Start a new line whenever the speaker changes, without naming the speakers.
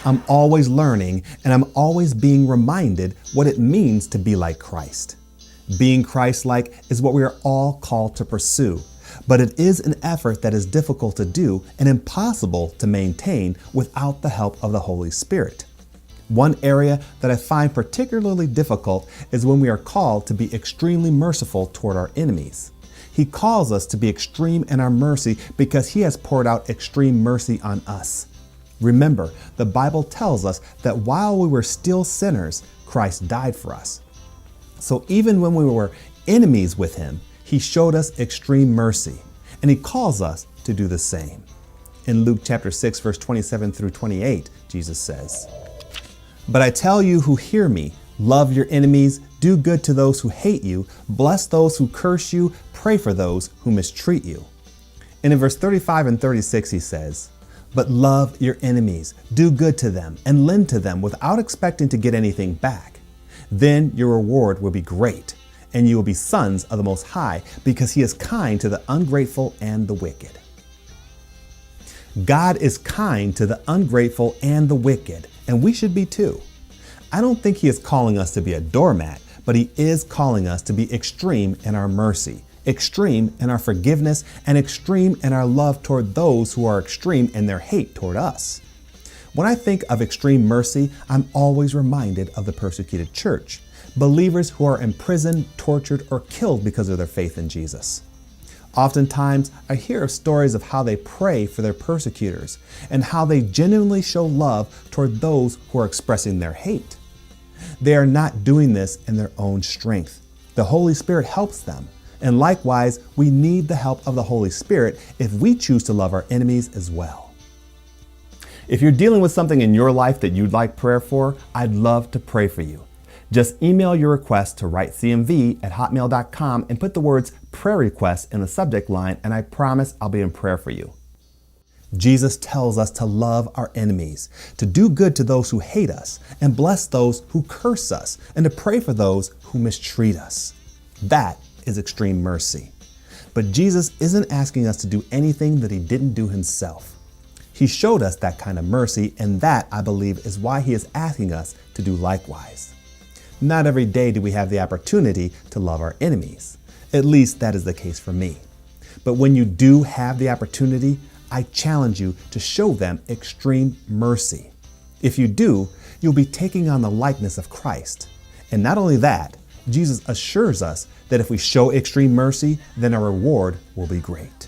I'm always learning, and I'm always being reminded what it means to be like Christ. Being Christ-like is what we are all called to pursue, but it is an effort that is difficult to do and impossible to maintain without the help of the Holy Spirit. One area that I find particularly difficult is when we are called to be extremely merciful toward our enemies. He calls us to be extreme in our mercy because He has poured out extreme mercy on us. Remember, the Bible tells us that while we were still sinners, Christ died for us. So even when we were enemies with Him, He showed us extreme mercy, and He calls us to do the same. In Luke chapter 6, verse 27 through 28, Jesus says, "But I tell you who hear me, love your enemies, do good to those who hate you, bless those who curse you, pray for those who mistreat you." And in verse 35 and 36, He says, "But love your enemies, do good to them, and lend to them without expecting to get anything back. Then your reward will be great, and you will be sons of the Most High, because He is kind to the ungrateful and the wicked." God is kind to the ungrateful and the wicked, and we should be too. I don't think He is calling us to be a doormat, but He is calling us to be extreme in our mercy, extreme in our forgiveness, and extreme in our love toward those who are extreme in their hate toward us. When I think of extreme mercy, I'm always reminded of the persecuted church, believers who are imprisoned, tortured, or killed because of their faith in Jesus. Oftentimes, I hear of stories of how they pray for their persecutors and how they genuinely show love toward those who are expressing their hate. They are not doing this in their own strength. The Holy Spirit helps them. And likewise, we need the help of the Holy Spirit if we choose to love our enemies as well. If you're dealing with something in your life that you'd like prayer for, I'd love to pray for you. Just email your request to writecmv@hotmail.com and put the words prayer request in the subject line, and I promise I'll be in prayer for you. Jesus tells us to love our enemies, to do good to those who hate us, and bless those who curse us, and to pray for those who mistreat us. That is extreme mercy. But Jesus isn't asking us to do anything that He didn't do Himself. He showed us that kind of mercy, and that, I believe, is why He is asking us to do likewise. Not every day do we have the opportunity to love our enemies. At least that is the case for me. But when you do have the opportunity, I challenge you to show them extreme mercy. If you do, you'll be taking on the likeness of Christ. And not only that, Jesus assures us that if we show extreme mercy, then our reward will be great.